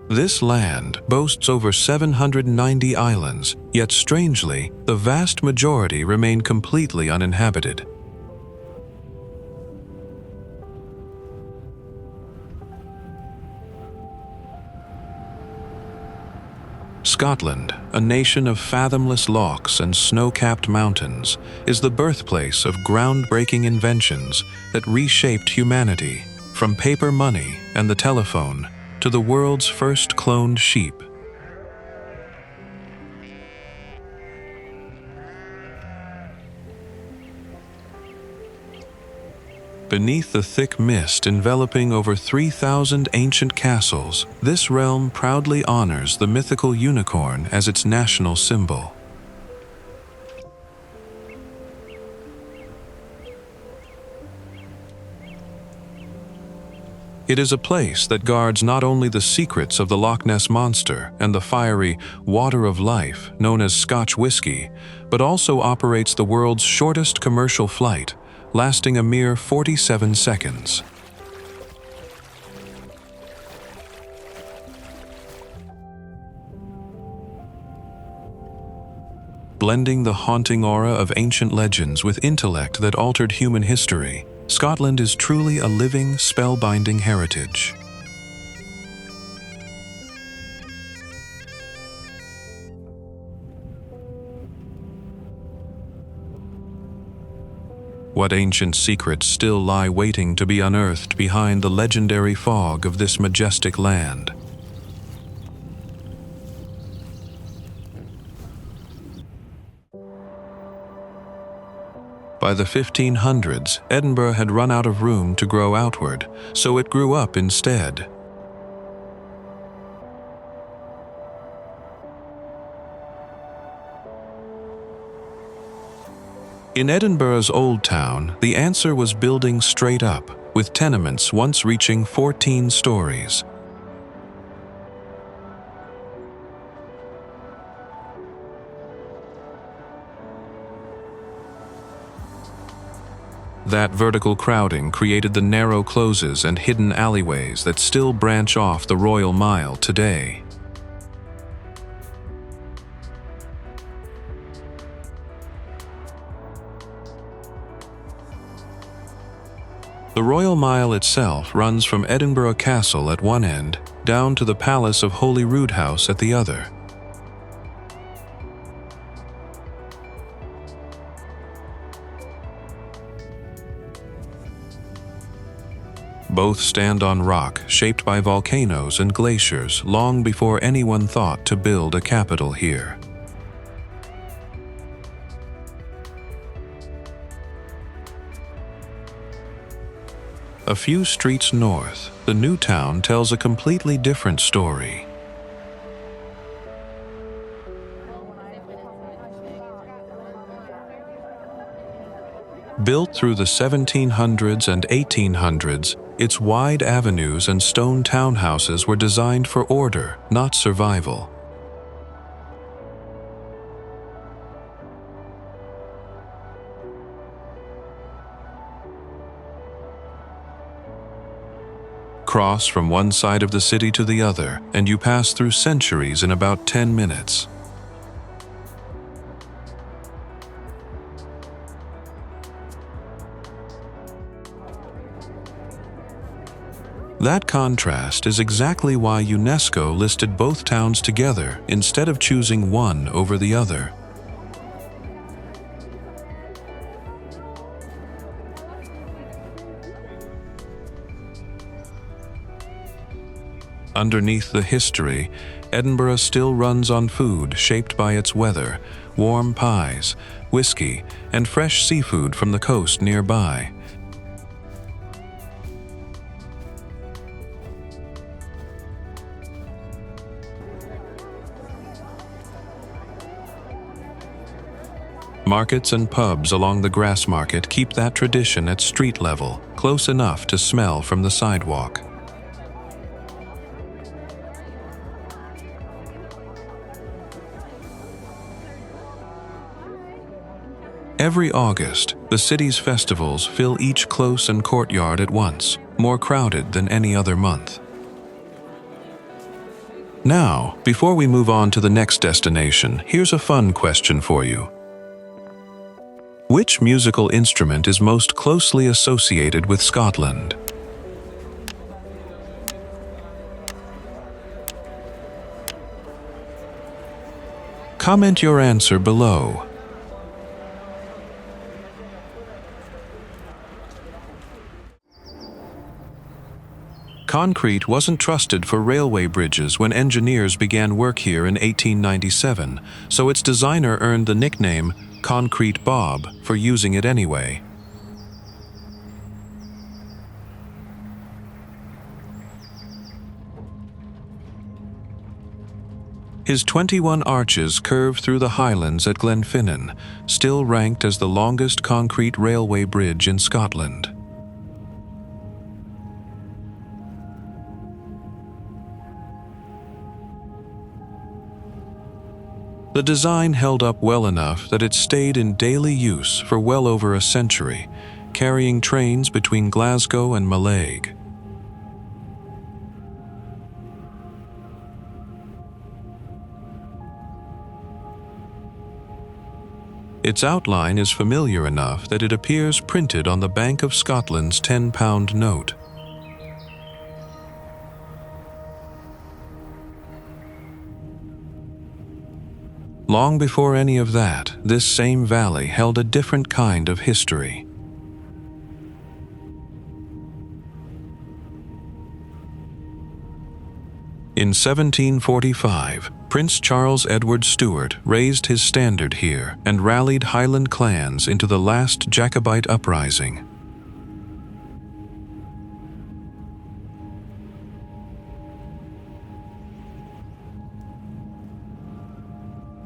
This land boasts over 790 islands, yet strangely, the vast majority remain completely uninhabited. Scotland, a nation of fathomless lochs and snow-capped mountains, is the birthplace of groundbreaking inventions that reshaped humanity, from paper money and the telephone to the world's first cloned sheep. Beneath the thick mist enveloping over 3,000 ancient castles, this realm proudly honors the mythical unicorn as its national symbol. It is a place that guards not only the secrets of the Loch Ness monster and the fiery water of life known as Scotch whiskey, but also operates the world's shortest commercial flight, lasting a mere 47 seconds. Blending the haunting aura of ancient legends with intellect that altered human history, Scotland is truly a living, spellbinding heritage. What ancient secrets still lie waiting to be unearthed behind the legendary fog of this majestic land? By the 1500s, Edinburgh had run out of room to grow outward, so it grew up instead. In Edinburgh's Old Town, the answer was building straight up, with tenements once reaching 14 stories. That vertical crowding created the narrow closes and hidden alleyways that still branch off the Royal Mile today. The Royal Mile itself runs from Edinburgh Castle at one end down to the Palace of Holyrood House at the other. Both stand on rock shaped by volcanoes and glaciers long before anyone thought to build a capital here. A few streets north, the new town tells a completely different story. Built through the 1700s and 1800s, its wide avenues and stone townhouses were designed for order, not survival. Cross from one side of the city to the other, and you pass through centuries in about 10 minutes. That contrast is exactly why UNESCO listed both towns together instead of choosing one over the other. Underneath the history, Edinburgh still runs on food shaped by its weather, warm pies, whiskey, and fresh seafood from the coast nearby. Markets and pubs along the grass market keep that tradition at street level, close enough to smell from the sidewalk. Every August, the city's festivals fill each close and courtyard at once, more crowded than any other month. Now, before we move on to the next destination, here's a fun question for you. Which musical instrument is most closely associated with Scotland? Comment your answer below. Concrete wasn't trusted for railway bridges when engineers began work here in 1897, so its designer earned the nickname Concrete Bob for using it anyway. His 21 arches curve through the Highlands at Glenfinnan, still ranked as the longest concrete railway bridge in Scotland. The design held up well enough that it stayed in daily use for well over a century, carrying trains between Glasgow and Mull. Its outline is familiar enough that it appears printed on the Bank of Scotland's £10 note. Long before any of that, this same valley held a different kind of history. In 1745, Prince Charles Edward Stuart raised his standard here and rallied Highland clans into the last Jacobite uprising.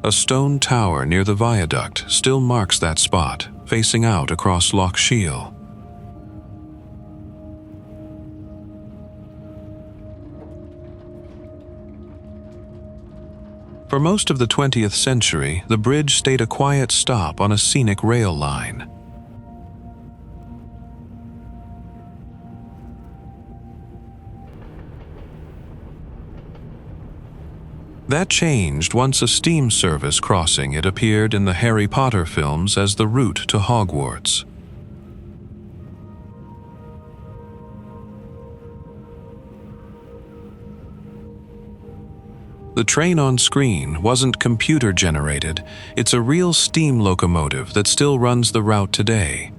A stone tower near the viaduct still marks that spot, facing out across Loch Shiel. For most of the 20th century, the bridge stayed a quiet stop on a scenic rail line. That changed once a steam service crossing it appeared in the Harry Potter films as the route to Hogwarts. The train on screen wasn't computer-generated, it's a real steam locomotive that still runs the route today.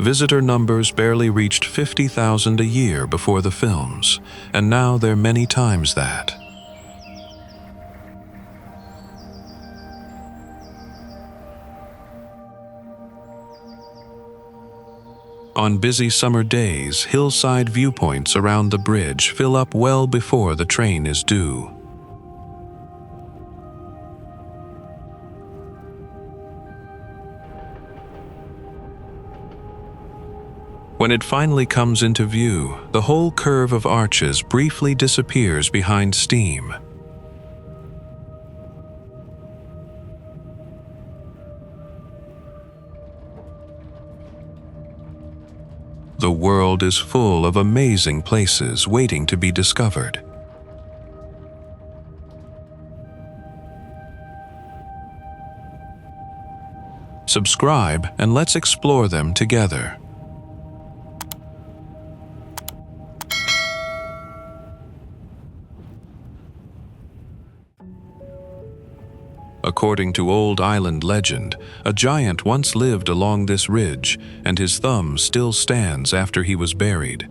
Visitor numbers barely reached 50,000 a year before the films, and now they're many times that. On busy summer days, hillside viewpoints around the bridge fill up well before the train is due. When it finally comes into view, the whole curve of arches briefly disappears behind steam. The world is full of amazing places waiting to be discovered. Subscribe and let's explore them together. According to old island legend, a giant once lived along this ridge, and his thumb still stands after he was buried.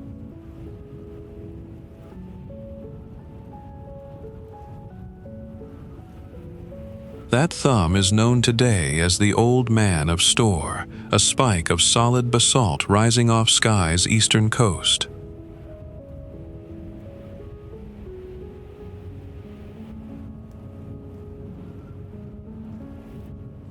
That thumb is known today as the Old Man of Storr, a spike of solid basalt rising off Skye's eastern coast.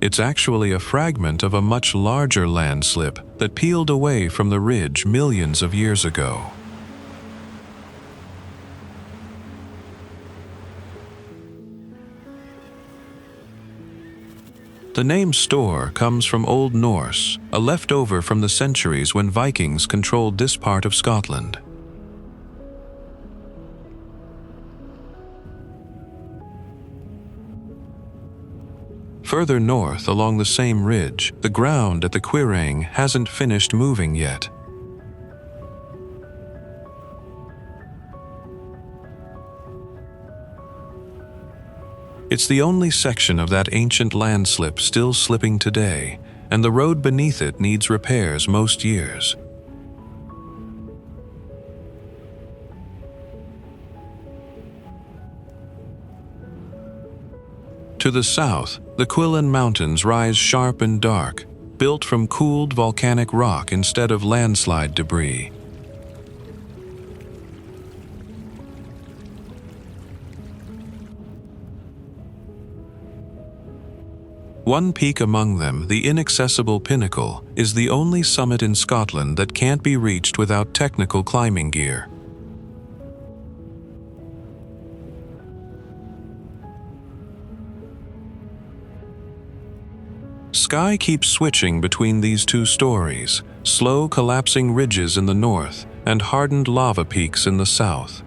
It's actually a fragment of a much larger landslip that peeled away from the ridge millions of years ago. The name Store comes from Old Norse, a leftover from the centuries when Vikings controlled this part of Scotland. Further north along the same ridge, the ground at the Quiraing hasn't finished moving yet. It's the only section of that ancient landslip still slipping today, and the road beneath it needs repairs most years. To the south, the Cuillin Mountains rise sharp and dark, built from cooled volcanic rock instead of landslide debris. One peak among them, the inaccessible Pinnacle, is the only summit in Scotland that can't be reached without technical climbing gear. Skye keeps switching between these two stories, slow collapsing ridges in the north and hardened lava peaks in the south.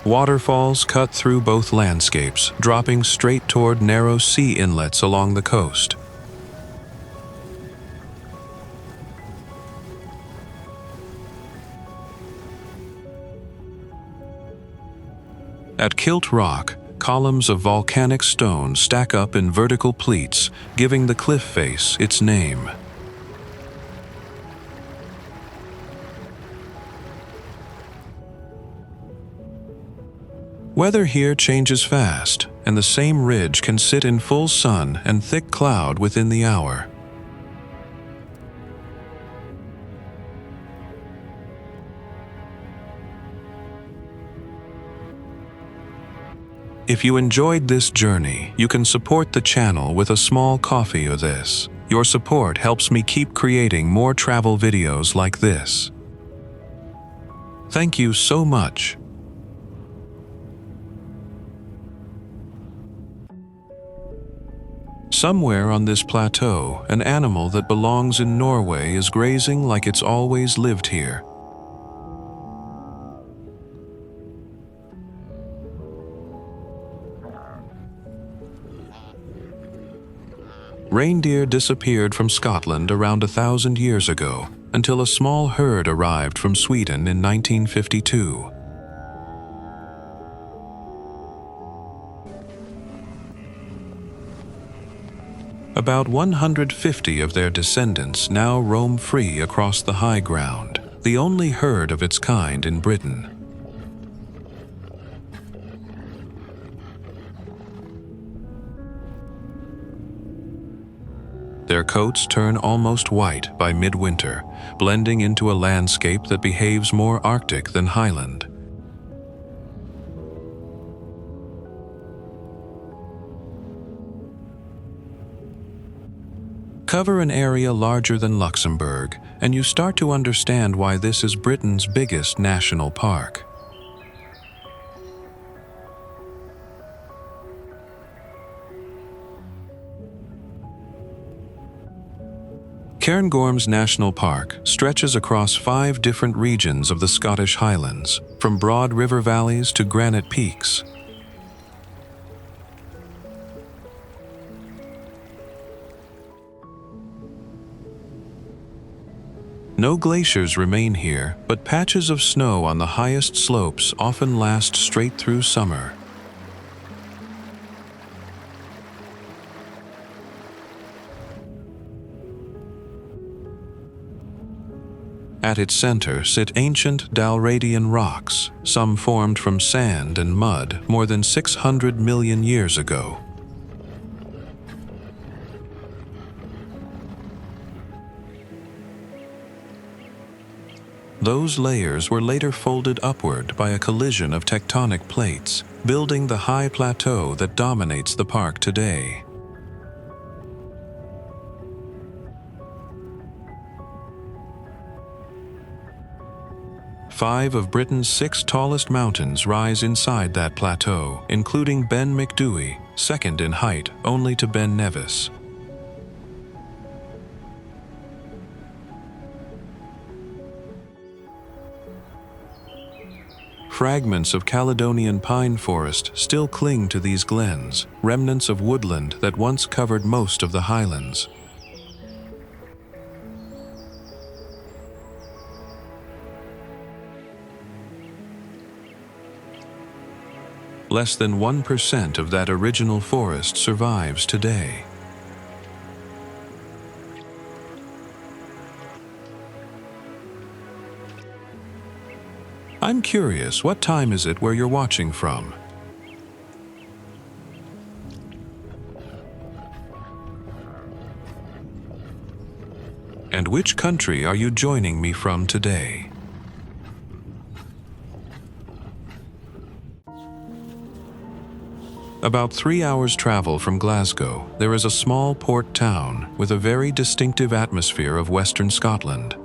Waterfalls cut through both landscapes, dropping straight toward narrow sea inlets along the coast. At Kilt Rock, columns of volcanic stone stack up in vertical pleats, giving the cliff face its name. Weather here changes fast, and the same ridge can sit in full sun and thick cloud within the hour. If you enjoyed this journey, you can support the channel with a small coffee or this. Your support helps me keep creating more travel videos like this. Thank you so much. Somewhere on this plateau, an animal that belongs in Norway is grazing like it's always lived here. Reindeer disappeared from Scotland around 1,000 years ago, until a small herd arrived from Sweden in 1952. About 150 of their descendants now roam free across the high ground, the only herd of its kind in Britain. Their coats turn almost white by midwinter, blending into a landscape that behaves more Arctic than Highland. Cover an area larger than Luxembourg, and you start to understand why this is Britain's biggest national park. Cairngorms National Park stretches across 5 different regions of the Scottish Highlands, from broad river valleys to granite peaks. No glaciers remain here, but patches of snow on the highest slopes often last straight through summer. At its center sit ancient Dalradian rocks, some formed from sand and mud more than 600 million years ago. Those layers were later folded upward by a collision of tectonic plates, building the high plateau that dominates the park today. 5 of Britain's 6 tallest mountains rise inside that plateau, including Ben Macdui, second in height only to Ben Nevis. Fragments of Caledonian pine forest still cling to these glens, remnants of woodland that once covered most of the Highlands. Less than 1% of that original forest survives today. I'm curious, what time is it where you're watching from? And which country are you joining me from today? About 3 hours' travel from Glasgow, there is a small port town with a very distinctive atmosphere of Western Scotland.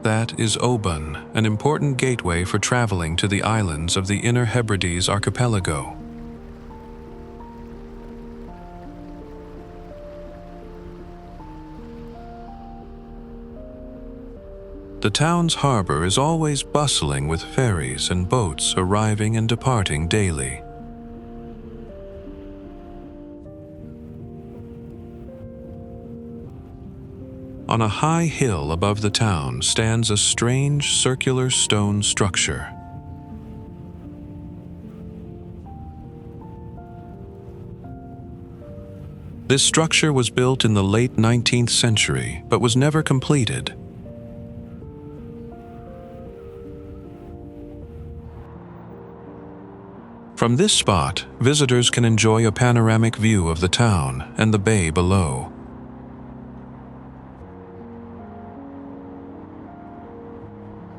That is Oban, an important gateway for traveling to the islands of the Inner Hebrides archipelago. The town's harbor is always bustling with ferries and boats arriving and departing daily. On a high hill above the town stands a strange circular stone structure. This structure was built in the late 19th century, but was never completed. From this spot, visitors can enjoy a panoramic view of the town and the bay below.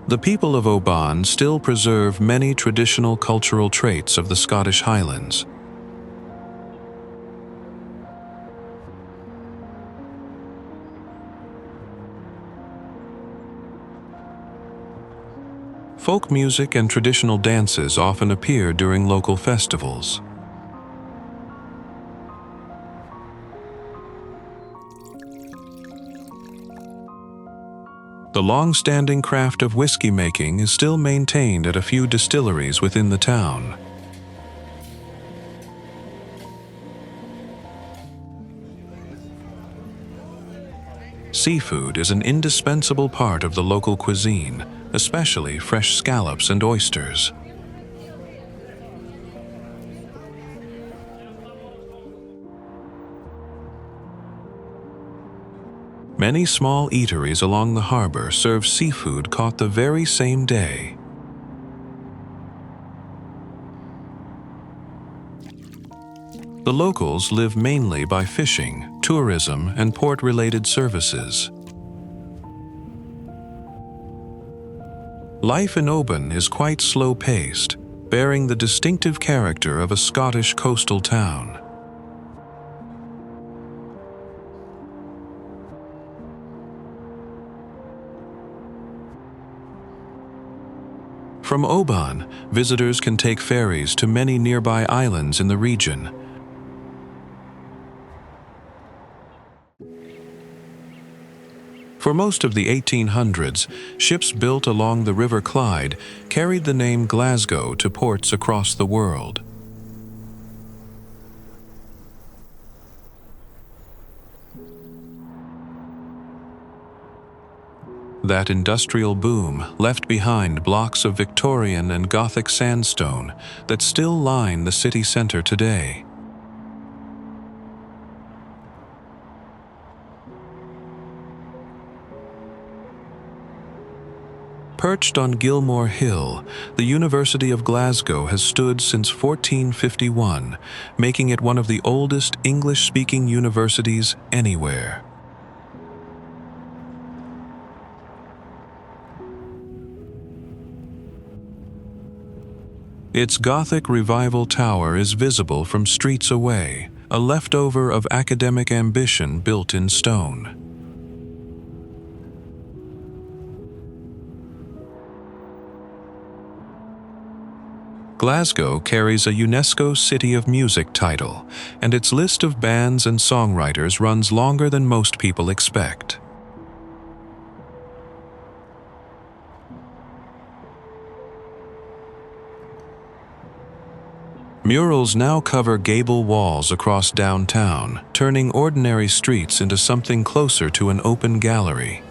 The people of Oban still preserve many traditional cultural traits of the Scottish Highlands. Folk music and traditional dances often appear during local festivals. The long-standing craft of whiskey making is still maintained at a few distilleries within the town. Seafood is an indispensable part of the local cuisine, especially fresh scallops and oysters. Many small eateries along the harbor serve seafood caught the very same day. The locals live mainly by fishing, tourism, and port-related services. Life in Oban is quite slow-paced, bearing the distinctive character of a Scottish coastal town. From Oban, visitors can take ferries to many nearby islands in the region. For most of the 1800s, ships built along the River Clyde carried the name Glasgow to ports across the world. That industrial boom left behind blocks of Victorian and Gothic sandstone that still line the city center today. Perched on Gilmore Hill, the University of Glasgow has stood since 1451, making it one of the oldest English-speaking universities anywhere. Its Gothic Revival Tower is visible from streets away, a leftover of academic ambition built in stone. Glasgow carries a UNESCO City of Music title, and its list of bands and songwriters runs longer than most people expect. Murals now cover gable walls across downtown, turning ordinary streets into something closer to an open gallery.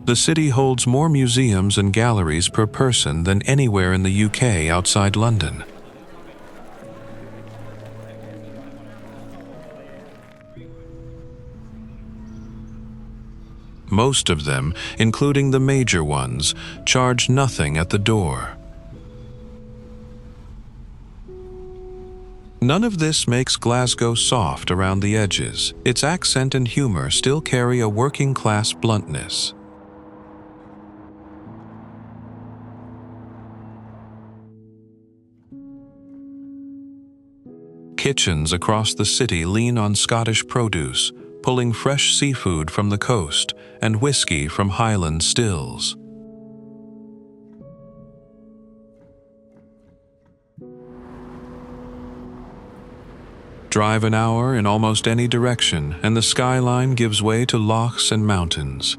The city holds more museums and galleries per person than anywhere in the UK outside London. Most of them, including the major ones, charge nothing at the door. None of this makes Glasgow soft around the edges. Its accent and humor still carry a working-class bluntness. Kitchens across the city lean on Scottish produce, pulling fresh seafood from the coast and whiskey from Highland stills. Drive an hour in almost any direction, and the skyline gives way to lochs and mountains.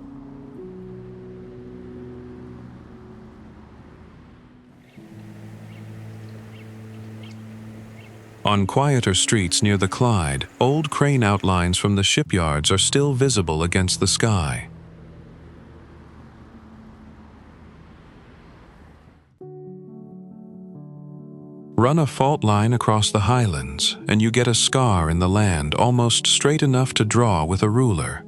On quieter streets near the Clyde, old crane outlines from the shipyards are still visible against the sky. Run a fault line across the Highlands, and you get a scar in the land almost straight enough to draw with a ruler.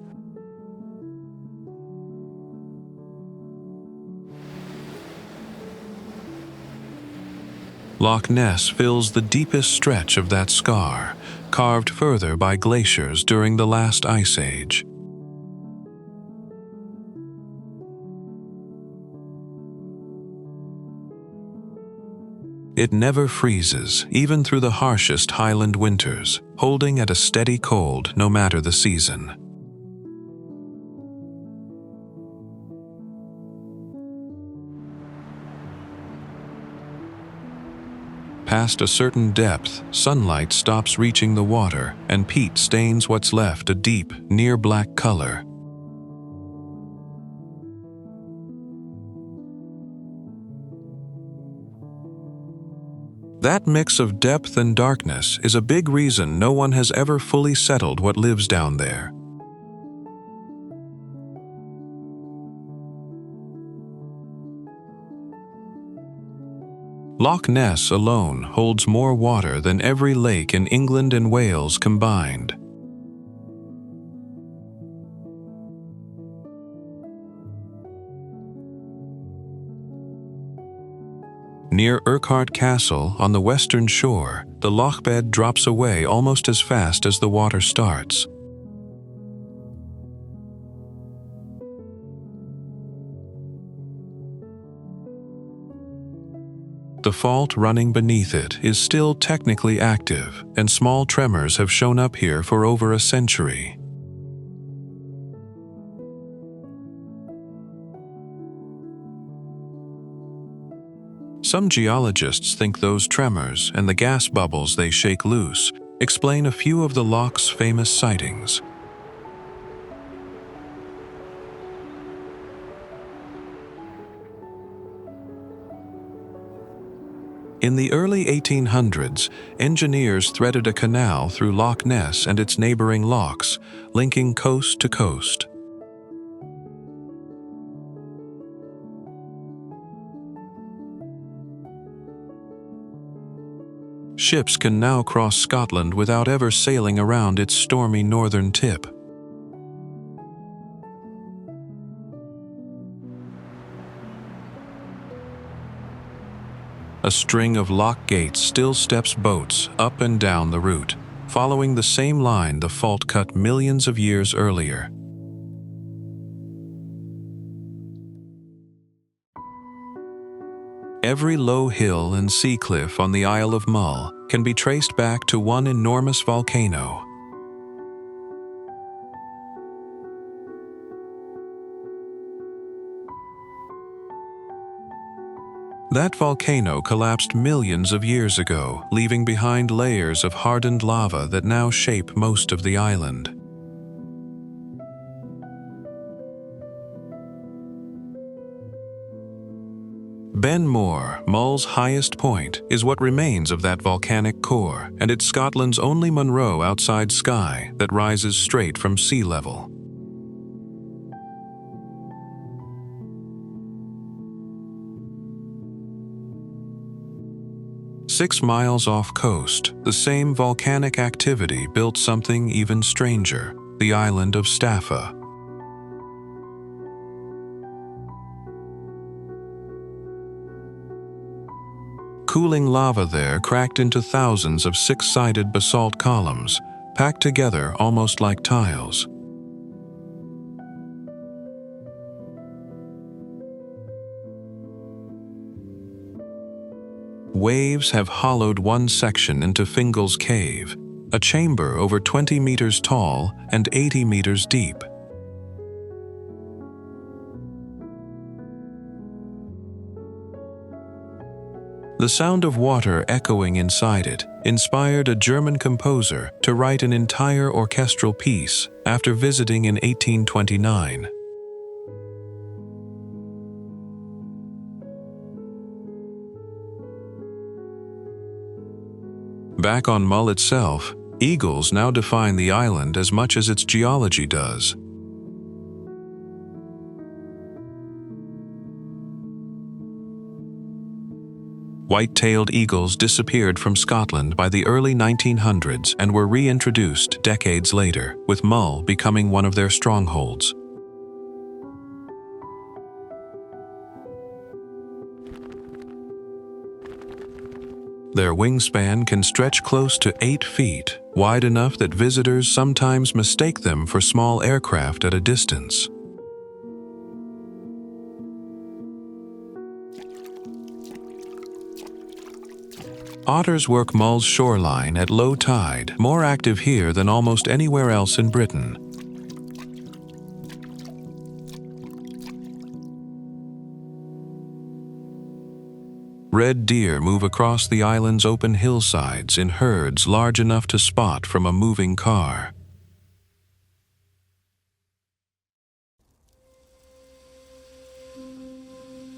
Loch Ness fills the deepest stretch of that scar, carved further by glaciers during the last ice age. It never freezes, even through the harshest Highland winters, holding at a steady cold no matter the season. Past a certain depth, sunlight stops reaching the water, and peat stains what's left a deep, near-black color. That mix of depth and darkness is a big reason no one has ever fully settled what lives down there. Loch Ness alone holds more water than every lake in England and Wales combined. Near Urquhart Castle on the western shore, the loch bed drops away almost as fast as the water starts. The fault running beneath it is still technically active, and small tremors have shown up here for over a century. Some geologists think those tremors and the gas bubbles they shake loose explain a few of the loch's famous sightings. In the early 1800s, engineers threaded a canal through Loch Ness and its neighboring lochs, linking coast to coast. Ships can now cross Scotland without ever sailing around its stormy northern tip. A string of lock gates still steps boats up and down the route, following the same line the fault cut millions of years earlier. Every low hill and sea cliff on the Isle of Mull can be traced back to one enormous volcano. That volcano collapsed millions of years ago, leaving behind layers of hardened lava that now shape most of the island. Ben More, Mull's highest point, is what remains of that volcanic core, and it's Scotland's only Munro outside Skye that rises straight from sea level. "6 miles off coast, the same volcanic activity built something even stranger, the island of Staffa. Cooling lava there cracked into thousands of 6-sided basalt columns, packed together almost like tiles. Waves have hollowed one section into Fingal's Cave, a chamber over 20 meters tall and 80 meters deep. The sound of water echoing inside it inspired a German composer to write an entire orchestral piece after visiting in 1829. Back on Mull itself, eagles now define the island as much as its geology does. White-tailed eagles disappeared from Scotland by the early 1900s and were reintroduced decades later, with Mull becoming one of their strongholds. Their wingspan can stretch close to 8 feet, wide enough that visitors sometimes mistake them for small aircraft at a distance. Otters work Mull's shoreline at low tide, more active here than almost anywhere else in Britain. Red deer move across the island's open hillsides in herds large enough to spot from a moving car.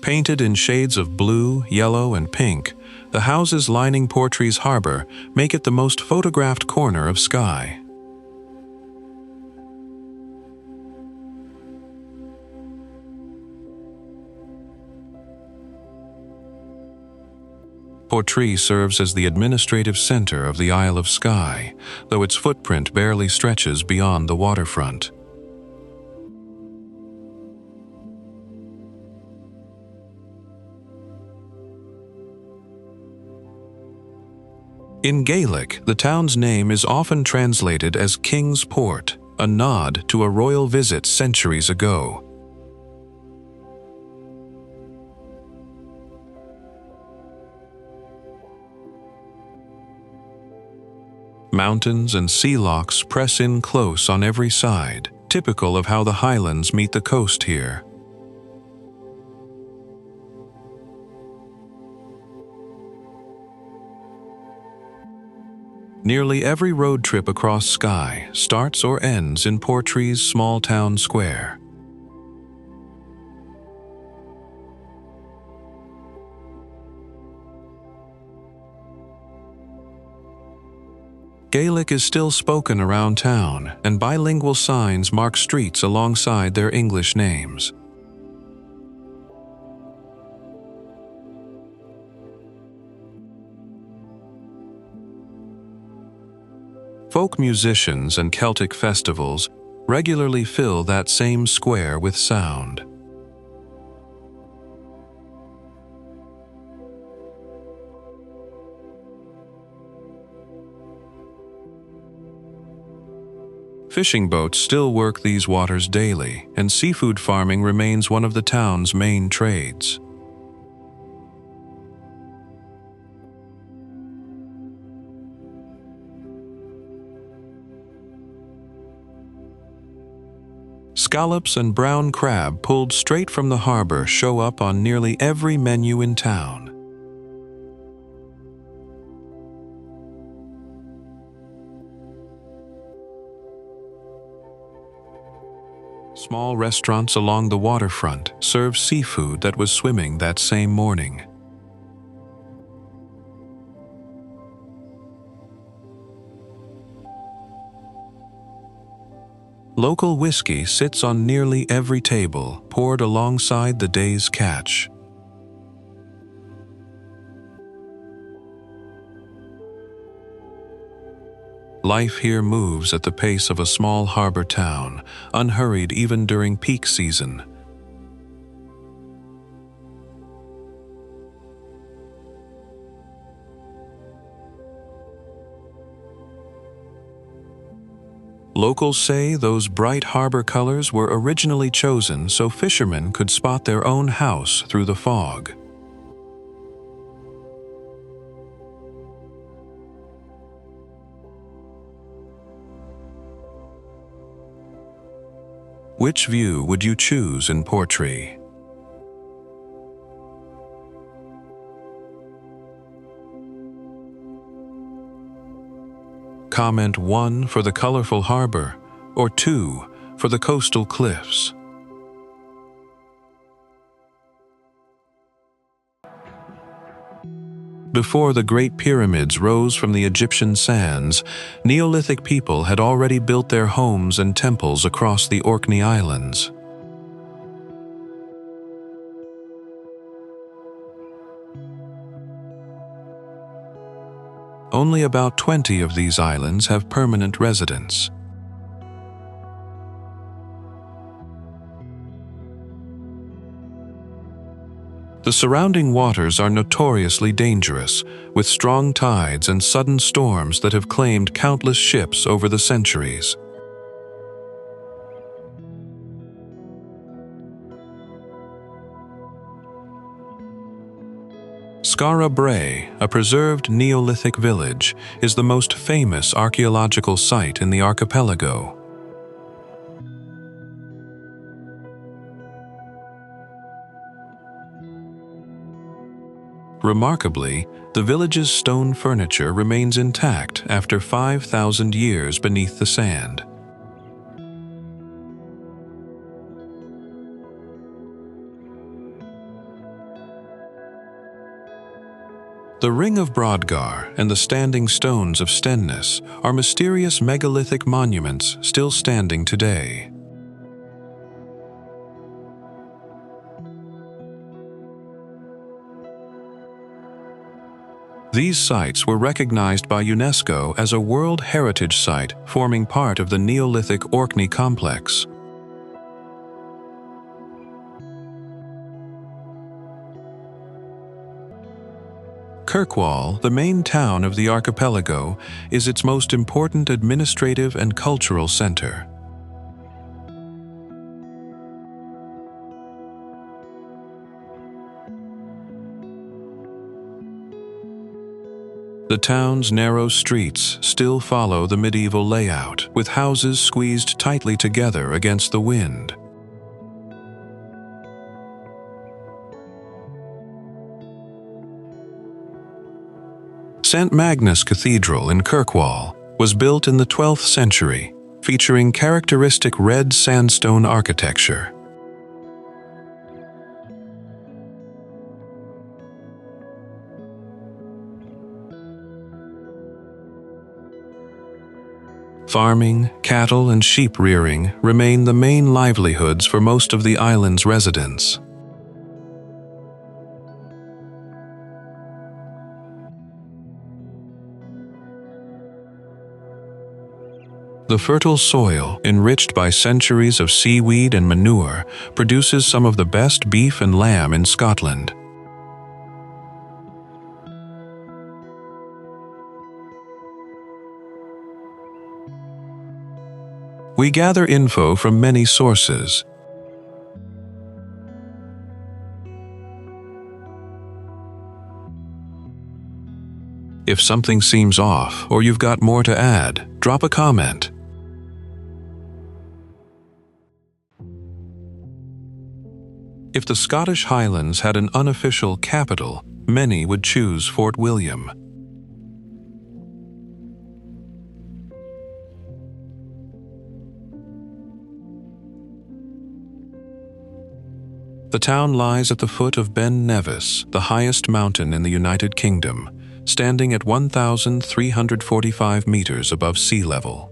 Painted in shades of blue, yellow, and pink, the houses lining Portree's harbour make it the most photographed corner of Skye. Portree serves as the administrative centre of the Isle of Skye, though its footprint barely stretches beyond the waterfront. In Gaelic, the town's name is often translated as King's Port, a nod to a royal visit centuries ago. Mountains and sea lochs press in close on every side, typical of how the Highlands meet the coast here. Nearly every road trip across Skye starts or ends in Portree's small town square. Gaelic is still spoken around town, and bilingual signs mark streets alongside their English names. Folk musicians and Celtic festivals regularly fill that same square with sound. Fishing boats still work these waters daily, and seafood farming remains one of the town's main trades. Scallops and brown crab pulled straight from the harbor show up on nearly every menu in town. Small restaurants along the waterfront serve seafood that was swimming that same morning. Local whiskey sits on nearly every table, poured alongside the day's catch. Life here moves at the pace of a small harbor town, unhurried even during peak season. Locals say those bright harbor colors were originally chosen so fishermen could spot their own house through the fog. Which view would you choose in Portree? Comment 1 for the colorful harbor, or 2 for the coastal cliffs. Before the Great Pyramids rose from the Egyptian sands, Neolithic people had already built their homes and temples across the Orkney Islands. Only about 20 of these islands have permanent residents. The surrounding waters are notoriously dangerous, with strong tides and sudden storms that have claimed countless ships over the centuries. Skara Brae, a preserved Neolithic village, is the most famous archaeological site in the archipelago. Remarkably, the village's stone furniture remains intact after 5,000 years beneath the sand. The Ring of Brodgar and the Standing Stones of Stenness are mysterious megalithic monuments still standing today. These sites were recognized by UNESCO as a World Heritage Site, forming part of the Neolithic Orkney complex. Kirkwall, the main town of the archipelago, is its most important administrative and cultural center. The town's narrow streets still follow the medieval layout, with houses squeezed tightly together against the wind. St. Magnus Cathedral in Kirkwall was built in the 12th century, featuring characteristic red sandstone architecture. Farming, cattle, and sheep rearing remain the main livelihoods for most of the island's residents. The fertile soil, enriched by centuries of seaweed and manure, produces some of the best beef and lamb in Scotland. We gather info from many sources. If something seems off or you've got more to add, drop a comment. If the Scottish Highlands had an unofficial capital, many would choose Fort William. The town lies at the foot of Ben Nevis, the highest mountain in the United Kingdom, standing at 1,345 meters above sea level.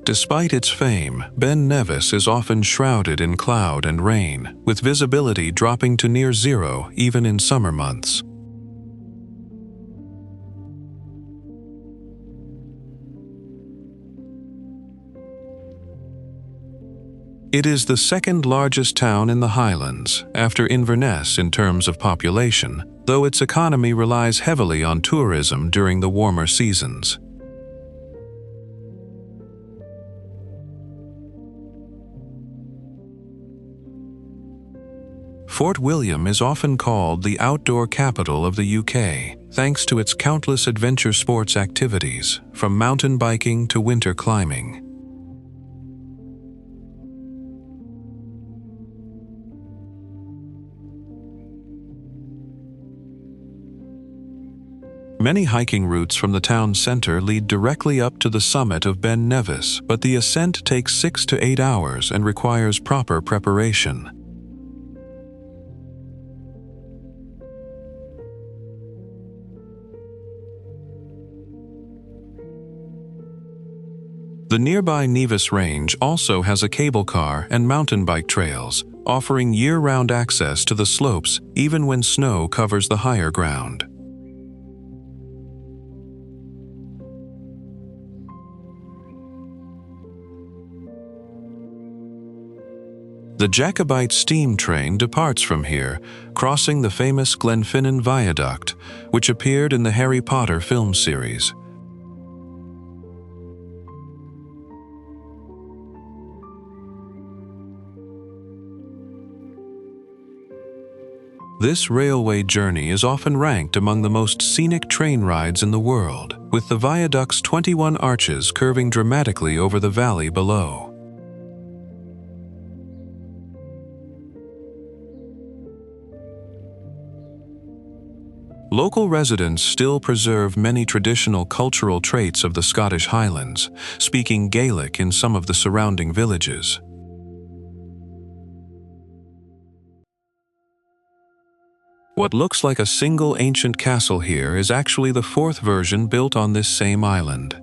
Despite its fame, Ben Nevis is often shrouded in cloud and rain, with visibility dropping to near zero even in summer months. It is the second largest town in the Highlands, after Inverness in terms of population, though its economy relies heavily on tourism during the warmer seasons. Fort William is often called the outdoor capital of the UK, thanks to its countless adventure sports activities, from mountain biking to winter climbing. Many hiking routes from the town center lead directly up to the summit of Ben Nevis, but the ascent takes 6 to 8 hours and requires proper preparation. The nearby Nevis Range also has a cable car and mountain bike trails, offering year-round access to the slopes even when snow covers the higher ground. The Jacobite steam train departs from here, crossing the famous Glenfinnan Viaduct, which appeared in the Harry Potter film series. This railway journey is often ranked among the most scenic train rides in the world, with the viaduct's 21 arches curving dramatically over the valley below. Local residents still preserve many traditional cultural traits of the Scottish Highlands, speaking Gaelic in some of the surrounding villages. What looks like a single ancient castle here is actually the fourth version built on this same island.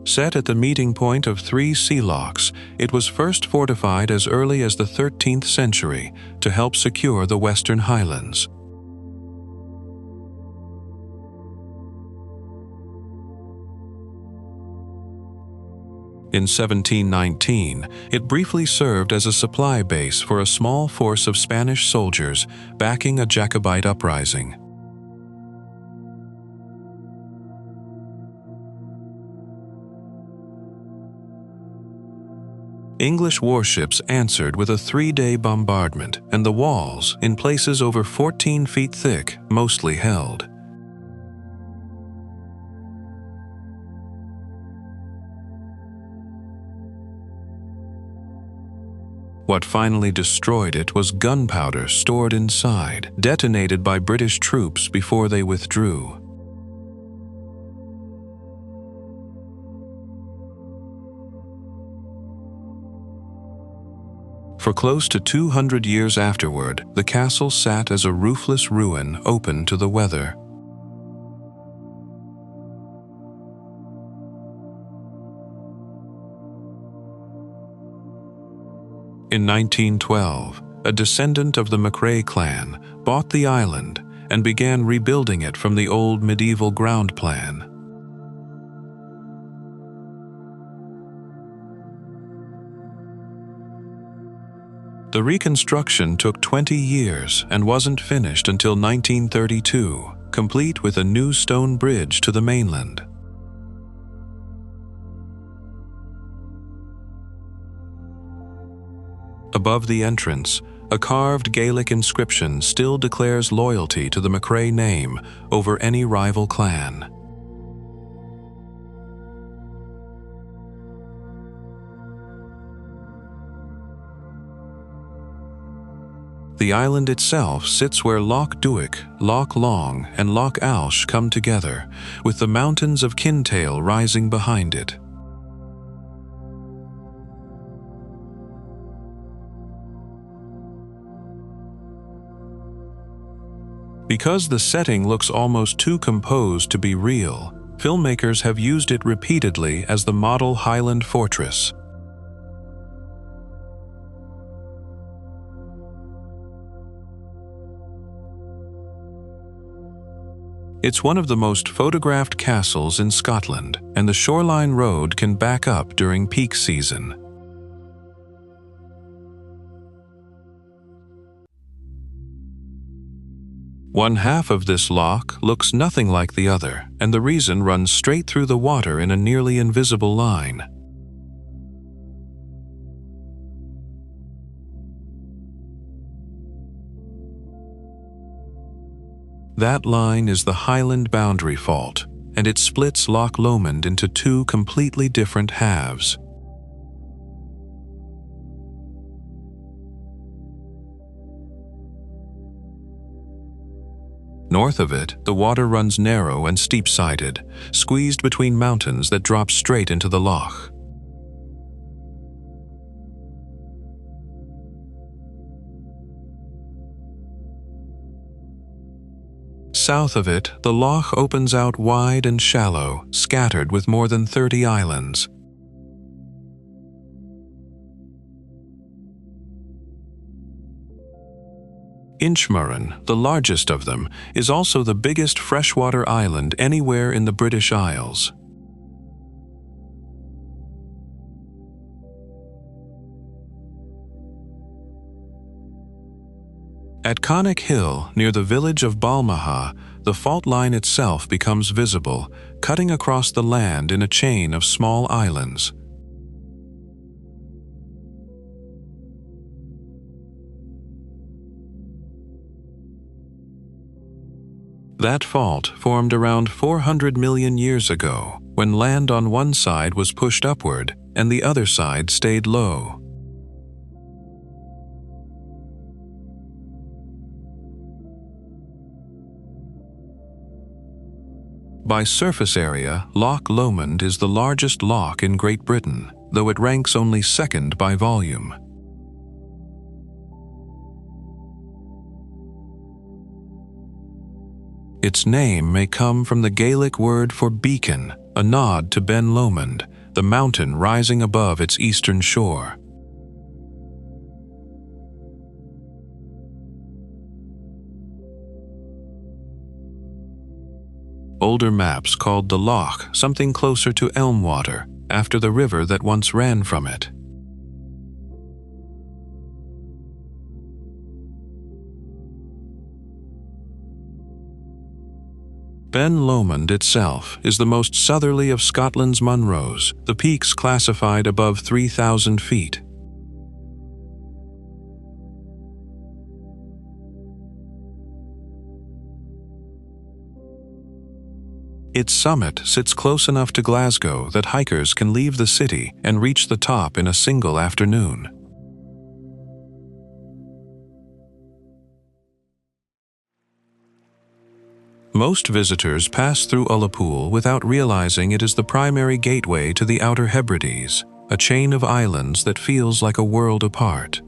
Set at the meeting point of 3 sea lochs, it was first fortified as early as the 13th century to help secure the Western Highlands. In 1719, it briefly served as a supply base for a small force of Spanish soldiers backing a Jacobite uprising. English warships answered with a 3-day bombardment, and the walls, in places over 14 feet thick, mostly held. What finally destroyed it was gunpowder stored inside, detonated by British troops before they withdrew. For close to 200 years afterward, the castle sat as a roofless ruin open to the weather. In 1912, a descendant of the MacRae clan bought the island and began rebuilding it from the old medieval ground plan. The reconstruction took 20 years and wasn't finished until 1932, complete with a new stone bridge to the mainland. Above the entrance, a carved Gaelic inscription still declares loyalty to the McRae name over any rival clan. The island itself sits where Loch Duich, Loch Long, and Loch Alsh come together, with the mountains of Kintail rising behind it. Because the setting looks almost too composed to be real, filmmakers have used it repeatedly as the model Highland fortress. It's one of the most photographed castles in Scotland, and the shoreline road can back up during peak season. One half of this loch looks nothing like the other, and the reason runs straight through the water in a nearly invisible line. That line is the Highland Boundary Fault, and it splits Loch Lomond into two completely different halves. North of it, the water runs narrow and steep-sided, squeezed between mountains that drop straight into the loch. South of it, the loch opens out wide and shallow, scattered with more than 30 islands. Inchmurren, the largest of them, is also the biggest freshwater island anywhere in the British Isles. At Connick Hill, near the village of Balmaha, the fault line itself becomes visible, cutting across the land in a chain of small islands. That fault formed around 400 million years ago, when land on one side was pushed upward and the other side stayed low. By surface area, Loch Lomond is the largest loch in Great Britain, though it ranks only second by volume. Its name may come from the Gaelic word for beacon, a nod to Ben Lomond, the mountain rising above its eastern shore. Older maps called the loch something closer to Elmwater, after the river that once ran from it. Ben Lomond itself is the most southerly of Scotland's Munros, the peaks classified above 3,000 feet. Its summit sits close enough to Glasgow that hikers can leave the city and reach the top in a single afternoon. Most visitors pass through Ullapool without realizing it is the primary gateway to the Outer Hebrides, a chain of islands that feels like a world apart.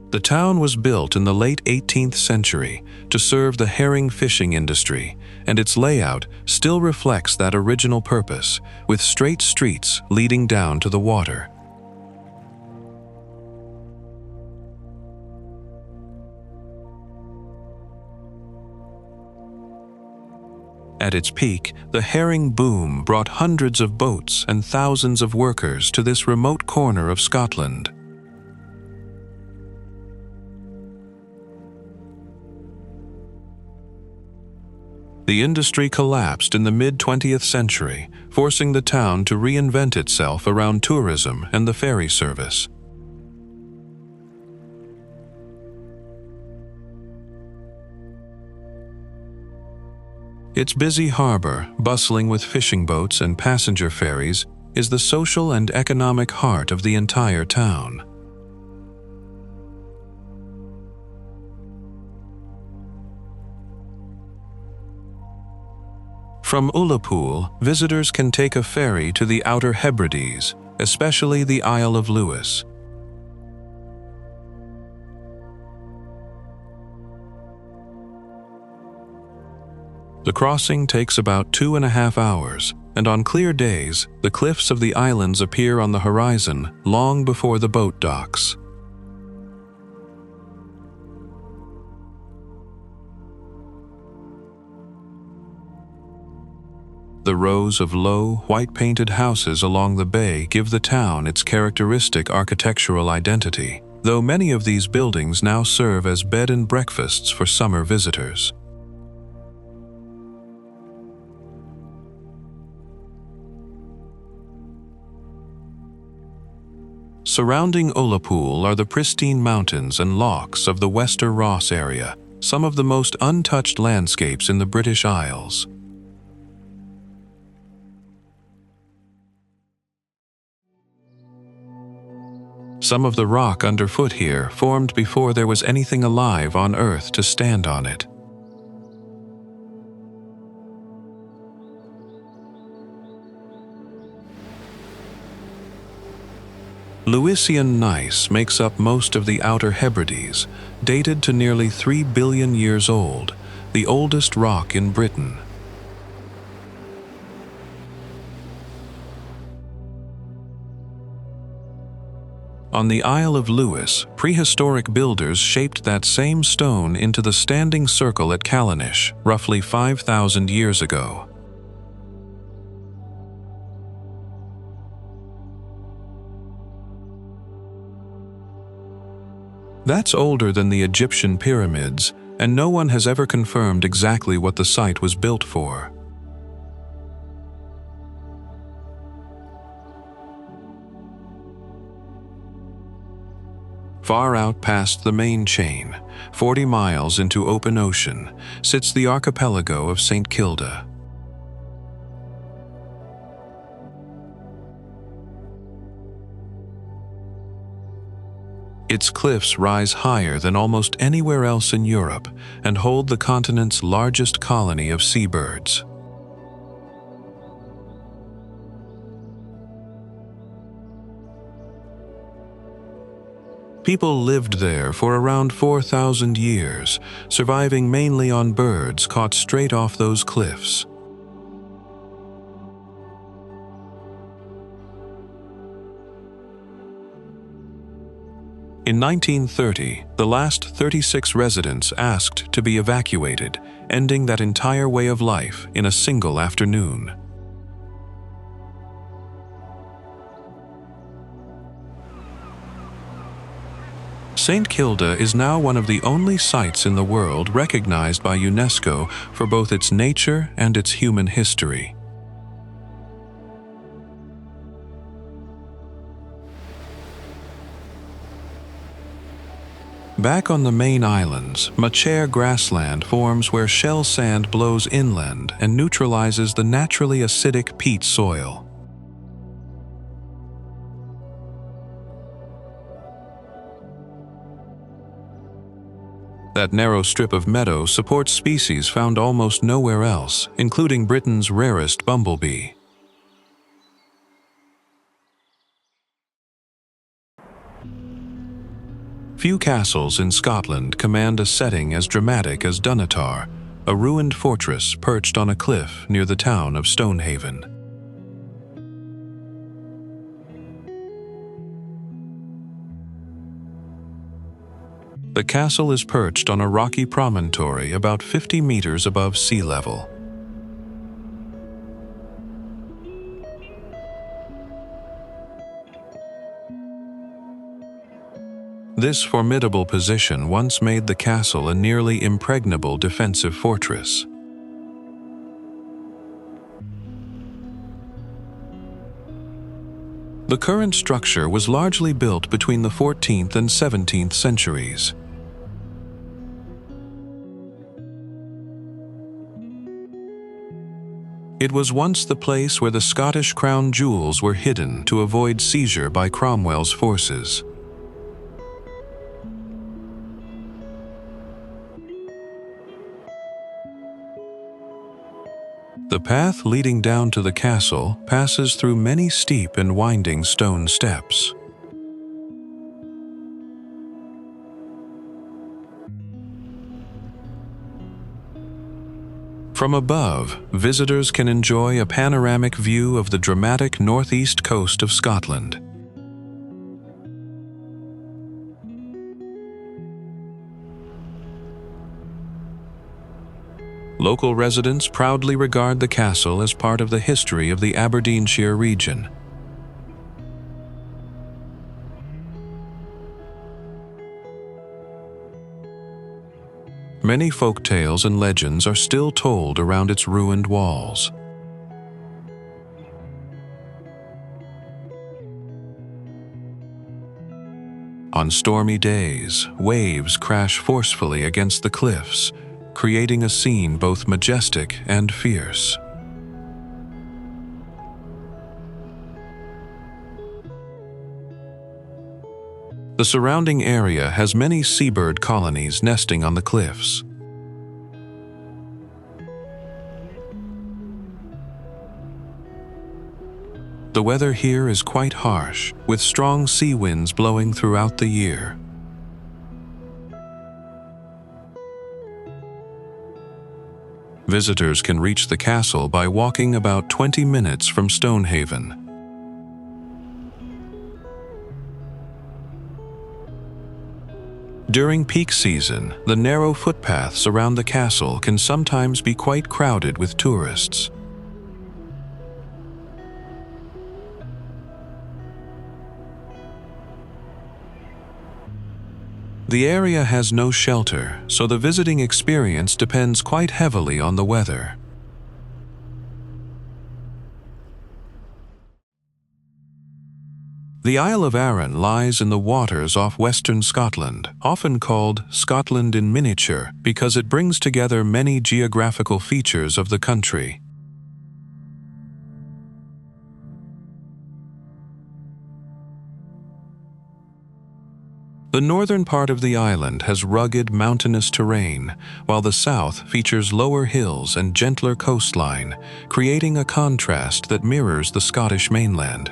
The town was built in the late 18th century to serve the herring fishing industry, and its layout still reflects that original purpose, with straight streets leading down to the water. At its peak, the herring boom brought hundreds of boats and thousands of workers to this remote corner of Scotland. The industry collapsed in the mid-20th century, forcing the town to reinvent itself around tourism and the ferry service. Its busy harbor, bustling with fishing boats and passenger ferries, is the social and economic heart of the entire town. From Ullapool, visitors can take a ferry to the Outer Hebrides, especially the Isle of Lewis. The crossing takes about 2.5 hours, and on clear days, the cliffs of the islands appear on the horizon long before the boat docks. The rows of low, white-painted houses along the bay give the town its characteristic architectural identity, though many of these buildings now serve as bed and breakfasts for summer visitors. Surrounding Ullapool are the pristine mountains and lochs of the Wester Ross area, some of the most untouched landscapes in the British Isles. Some of the rock underfoot here formed before there was anything alive on Earth to stand on it. Lewisian gneiss makes up most of the Outer Hebrides, dated to nearly 3 billion years old, the oldest rock in Britain. On the Isle of Lewis, prehistoric builders shaped that same stone into the standing circle at Callanish, roughly 5,000 years ago. That's older than the Egyptian pyramids, and no one has ever confirmed exactly what the site was built for. Far out past the main chain, 40 miles into open ocean, sits the archipelago of St. Kilda. Its cliffs rise higher than almost anywhere else in Europe and hold the continent's largest colony of seabirds. People lived there for around 4,000 years, surviving mainly on birds caught straight off those cliffs. In 1930, the last 36 residents asked to be evacuated, ending that entire way of life in a single afternoon. St. Kilda is now one of the only sites in the world recognized by UNESCO for both its nature and its human history. Back on the main islands, machair grassland forms where shell sand blows inland and neutralizes the naturally acidic peat soil. That narrow strip of meadow supports species found almost nowhere else, including Britain's rarest bumblebee. Few castles in Scotland command a setting as dramatic as Dunnottar, a ruined fortress perched on a cliff near the town of Stonehaven. The castle is perched on a rocky promontory about 50 meters above sea level. This formidable position once made the castle a nearly impregnable defensive fortress. The current structure was largely built between the 14th and 17th centuries. It was once the place where the Scottish crown jewels were hidden to avoid seizure by Cromwell's forces. The path leading down to the castle passes through many steep and winding stone steps. From above, visitors can enjoy a panoramic view of the dramatic northeast coast of Scotland. Local residents proudly regard the castle as part of the history of the Aberdeenshire region. Many folk tales and legends are still told around its ruined walls. On stormy days, waves crash forcefully against the cliffs, creating a scene both majestic and fierce. The surrounding area has many seabird colonies nesting on the cliffs. The weather here is quite harsh, with strong sea winds blowing throughout the year. Visitors can reach the castle by walking about 20 minutes from Stonehaven. During peak season, the narrow footpaths around the castle can sometimes be quite crowded with tourists. The area has no shelter, so the visiting experience depends quite heavily on the weather. The Isle of Arran lies in the waters off western Scotland, often called Scotland in miniature because it brings together many geographical features of the country. The northern part of the island has rugged mountainous terrain, while the south features lower hills and gentler coastline, creating a contrast that mirrors the Scottish mainland.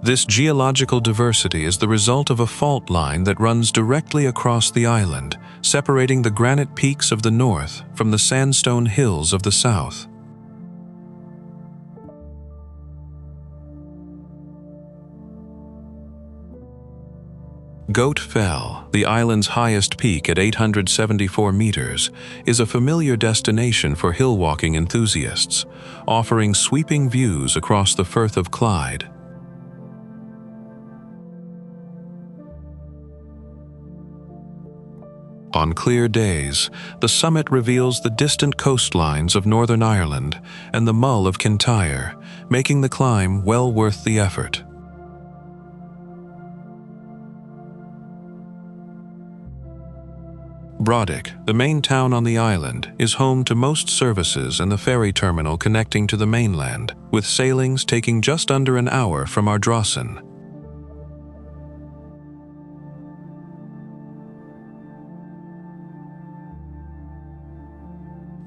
This geological diversity is the result of a fault line that runs directly across the island, separating the granite peaks of the north from the sandstone hills of the south. Goat Fell, the island's highest peak at 874 meters, is a familiar destination for hill-walking enthusiasts, offering sweeping views across the Firth of Clyde. On clear days, the summit reveals the distant coastlines of Northern Ireland and the Mull of Kintyre, making the climb well worth the effort. Brodick, the main town on the island, is home to most services and the ferry terminal connecting to the mainland, with sailings taking just under an hour from Ardrossan.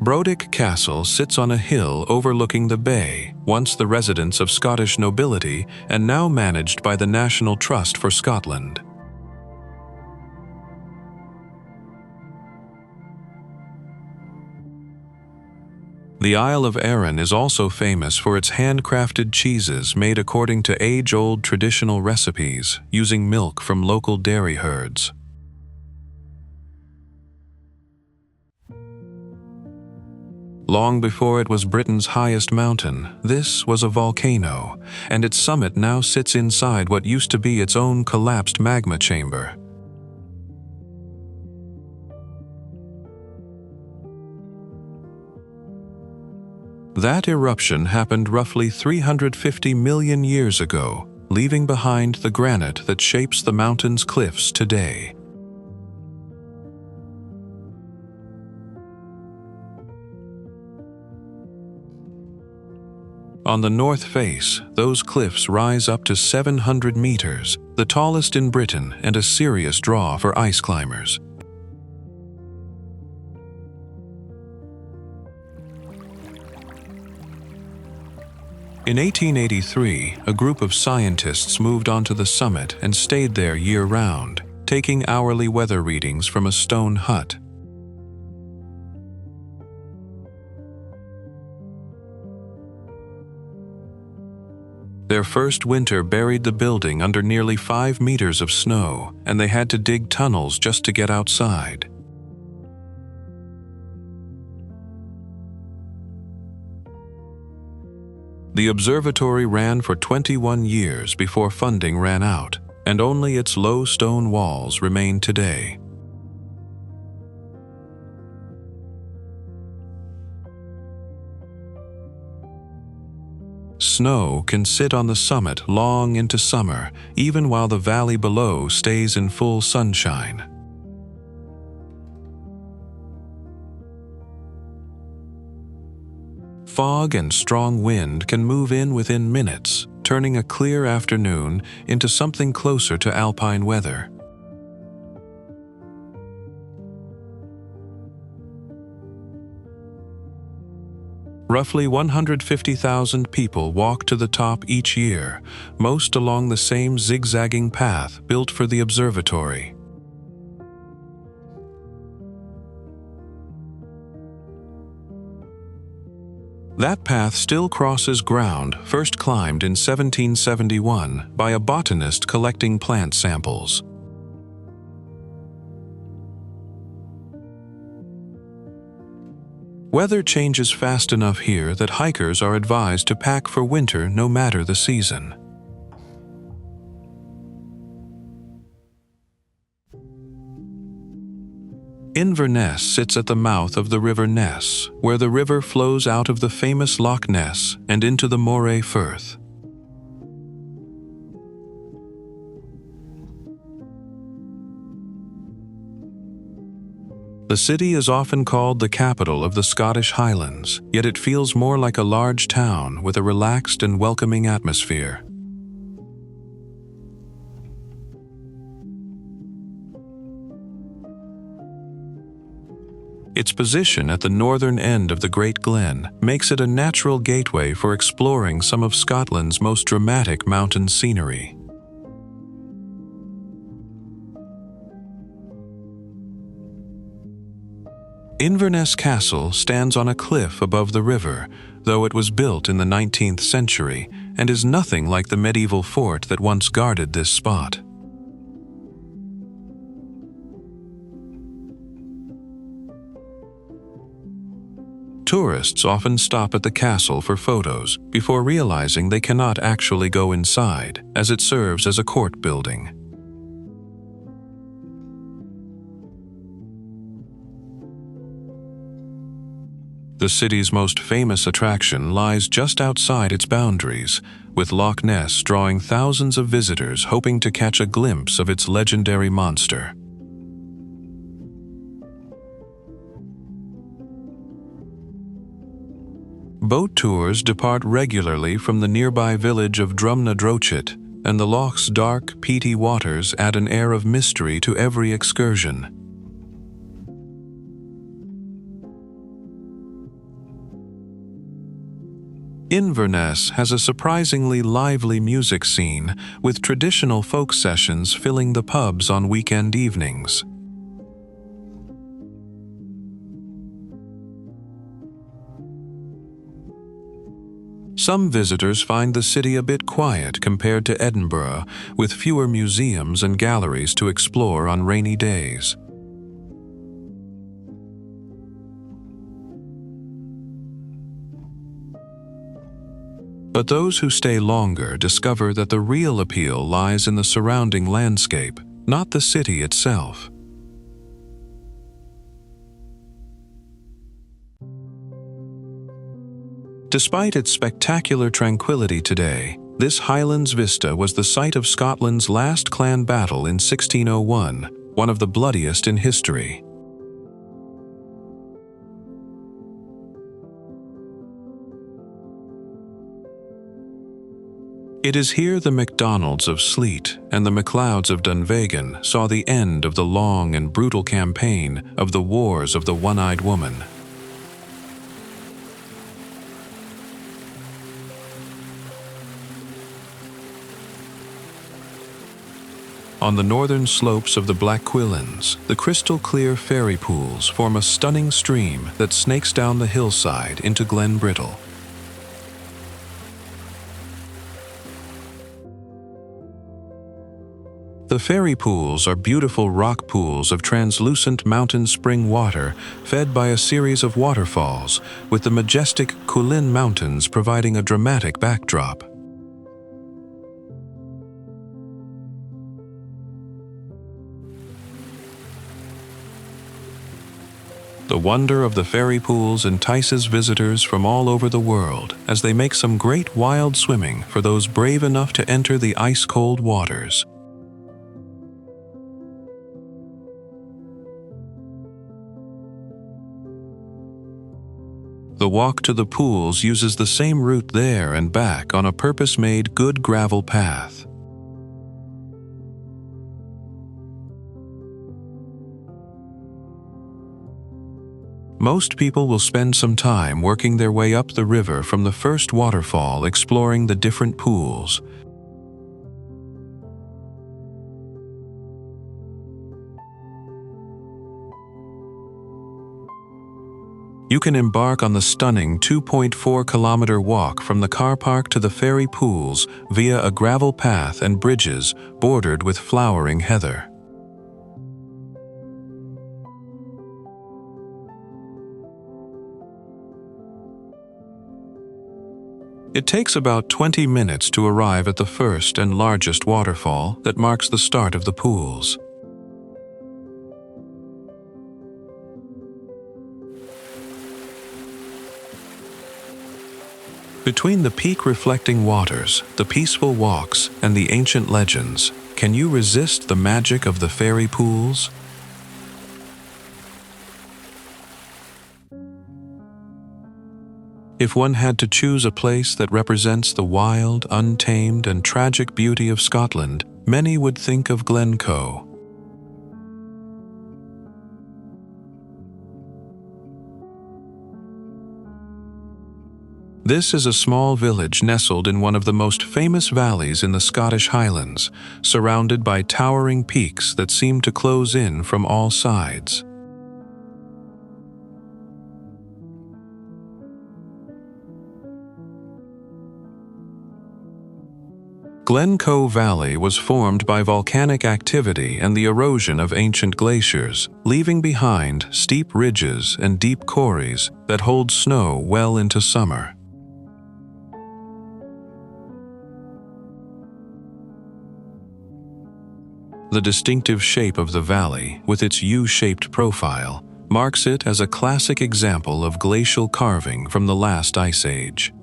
Brodick Castle sits on a hill overlooking the bay, once the residence of Scottish nobility and now managed by the National Trust for Scotland. The Isle of Arran is also famous for its handcrafted cheeses made according to age-old traditional recipes, using milk from local dairy herds. Long before it was Britain's highest mountain, this was a volcano, and its summit now sits inside what used to be its own collapsed magma chamber. That eruption happened roughly 350 million years ago, leaving behind the granite that shapes the mountain's cliffs today. On the north face, those cliffs rise up to 700 meters, the tallest in Britain and a serious draw for ice climbers. In 1883, a group of scientists moved onto the summit and stayed there year-round, taking hourly weather readings from a stone hut. Their first winter buried the building under nearly 5 meters of snow, and they had to dig tunnels just to get outside. The observatory ran for 21 years before funding ran out, and only its low stone walls remain today. Snow can sit on the summit long into summer, even while the valley below stays in full sunshine. Fog and strong wind can move in within minutes, turning a clear afternoon into something closer to alpine weather. Roughly 150,000 people walk to the top each year, most along the same zigzagging path built for the observatory. That path still crosses ground first climbed in 1771 by a botanist collecting plant samples. Weather changes fast enough here that hikers are advised to pack for winter no matter the season. Inverness sits at the mouth of the River Ness, where the river flows out of the famous Loch Ness and into the Moray Firth. The city is often called the capital of the Scottish Highlands, yet it feels more like a large town with a relaxed and welcoming atmosphere. Its position at the northern end of the Great Glen makes it a natural gateway for exploring some of Scotland's most dramatic mountain scenery. Inverness Castle stands on a cliff above the river, though it was built in the 19th century and is nothing like the medieval fort that once guarded this spot. Tourists often stop at the castle for photos before realizing they cannot actually go inside, as it serves as a court building. The city's most famous attraction lies just outside its boundaries, with Loch Ness drawing thousands of visitors hoping to catch a glimpse of its legendary monster. Boat tours depart regularly from the nearby village of Drumnadrochit, and the loch's dark, peaty waters add an air of mystery to every excursion. Inverness has a surprisingly lively music scene, with traditional folk sessions filling the pubs on weekend evenings. Some visitors find the city a bit quiet compared to Edinburgh, with fewer museums and galleries to explore on rainy days. But those who stay longer discover that the real appeal lies in the surrounding landscape, not the city itself. Despite its spectacular tranquility today, this Highlands vista was the site of Scotland's last clan battle in 1601, one of the bloodiest in history. It is here the MacDonalds of Sleat and the MacLeods of Dunvegan saw the end of the long and brutal campaign of the Wars of the One-Eyed Woman. On the northern slopes of the Blackquillins, the crystal-clear fairy pools form a stunning stream that snakes down the hillside into Glen Brittle. The fairy pools are beautiful rock pools of translucent mountain spring water fed by a series of waterfalls, with the majestic Cuillin Mountains providing a dramatic backdrop. The wonder of the fairy pools entices visitors from all over the world as they make some great wild swimming for those brave enough to enter the ice-cold waters. The walk to the pools uses the same route there and back on a purpose-made good gravel path. Most people will spend some time working their way up the river from the first waterfall, exploring the different pools. You can embark on the stunning 2.4-kilometer walk from the car park to the fairy pools via a gravel path and bridges bordered with flowering heather. It takes about 20 minutes to arrive at the first and largest waterfall that marks the start of the pools. Between the peak-reflecting waters, the peaceful walks, and the ancient legends, can you resist the magic of the fairy pools? If one had to choose a place that represents the wild, untamed, and tragic beauty of Scotland, many would think of Glencoe. This is a small village nestled in one of the most famous valleys in the Scottish Highlands, surrounded by towering peaks that seem to close in from all sides. Glencoe Valley was formed by volcanic activity and the erosion of ancient glaciers, leaving behind steep ridges and deep corries that hold snow well into summer. The distinctive shape of the valley, with its U-shaped profile, marks it as a classic example of glacial carving from the last ice age.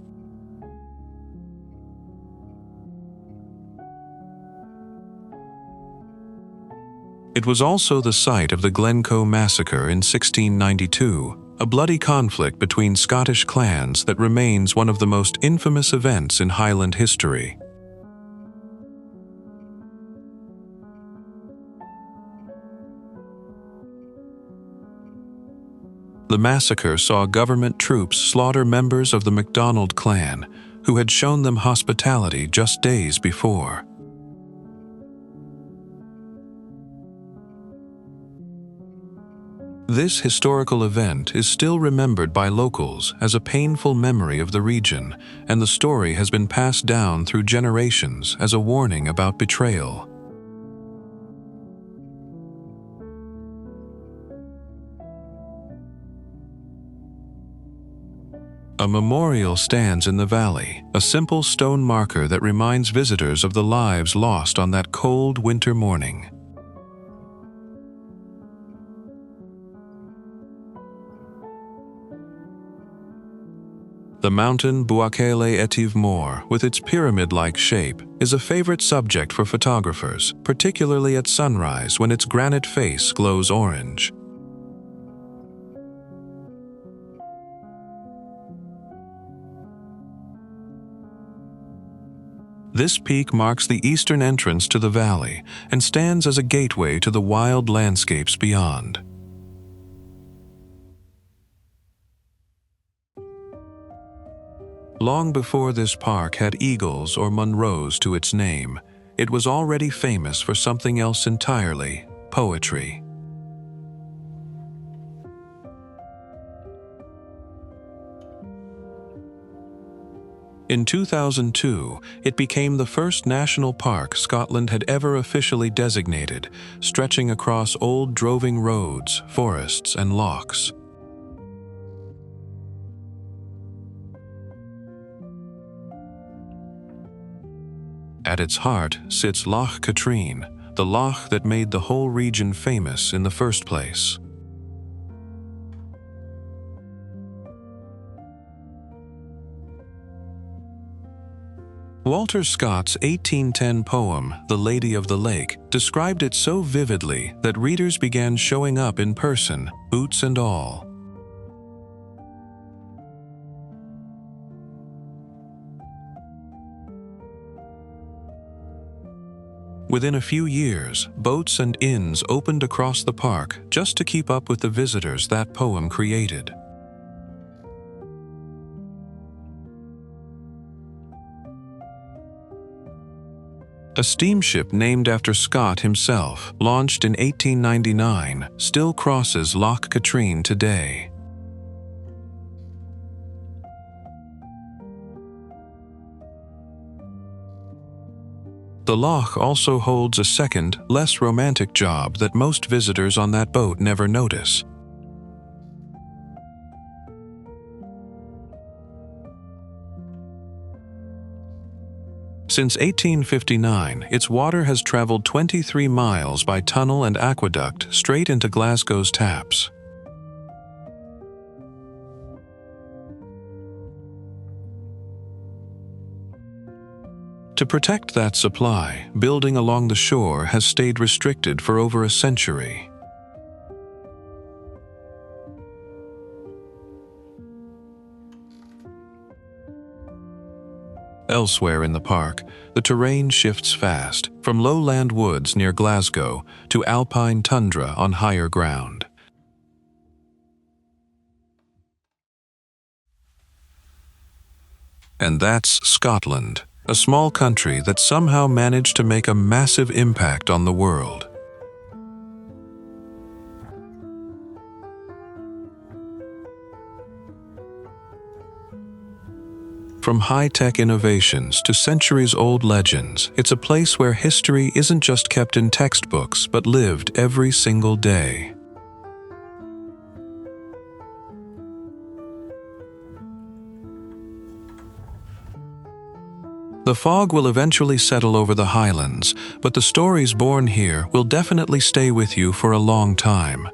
It was also the site of the Glencoe Massacre in 1692, a bloody conflict between Scottish clans that remains one of the most infamous events in Highland history. The massacre saw government troops slaughter members of the MacDonald clan, who had shown them hospitality just days before. This historical event is still remembered by locals as a painful memory of the region, and the story has been passed down through generations as a warning about betrayal. A memorial stands in the valley, a simple stone marker that reminds visitors of the lives lost on that cold winter morning. The mountain Buakele Etiv Mor, with its pyramid-like shape, is a favorite subject for photographers, particularly at sunrise when its granite face glows orange. This peak marks the eastern entrance to the valley and stands as a gateway to the wild landscapes beyond. Long before this park had eagles or Munros to its name, it was already famous for something else entirely: poetry. In 2002, it became the first national park Scotland had ever officially designated, stretching across old droving roads, forests, and lochs. At its heart sits Loch Katrine, the loch that made the whole region famous in the first place. Walter Scott's 1810 poem, The Lady of the Lake, described it so vividly that readers began showing up in person, boots and all. Within a few years, boats and inns opened across the park just to keep up with the visitors that poem created. A steamship named after Scott himself, launched in 1899, still crosses Loch Katrine today. The loch also holds a second, less romantic job that most visitors on that boat never notice. Since 1859, its water has traveled 23 miles by tunnel and aqueduct straight into Glasgow's taps. To protect that supply, building along the shore has stayed restricted for over a century. Elsewhere in the park, the terrain shifts fast, from lowland woods near Glasgow to alpine tundra on higher ground. And that's Scotland, a small country that somehow managed to make a massive impact on the world. From high-tech innovations to centuries-old legends, it's a place where history isn't just kept in textbooks but lived every single day. The fog will eventually settle over the Highlands, but the stories born here will definitely stay with you for a long time.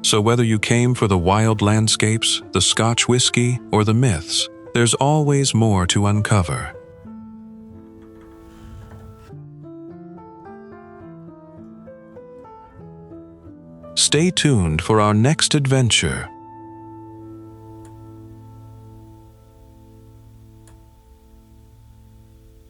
So whether you came for the wild landscapes, the Scotch whiskey, or the myths, there's always more to uncover. Stay tuned for our next adventure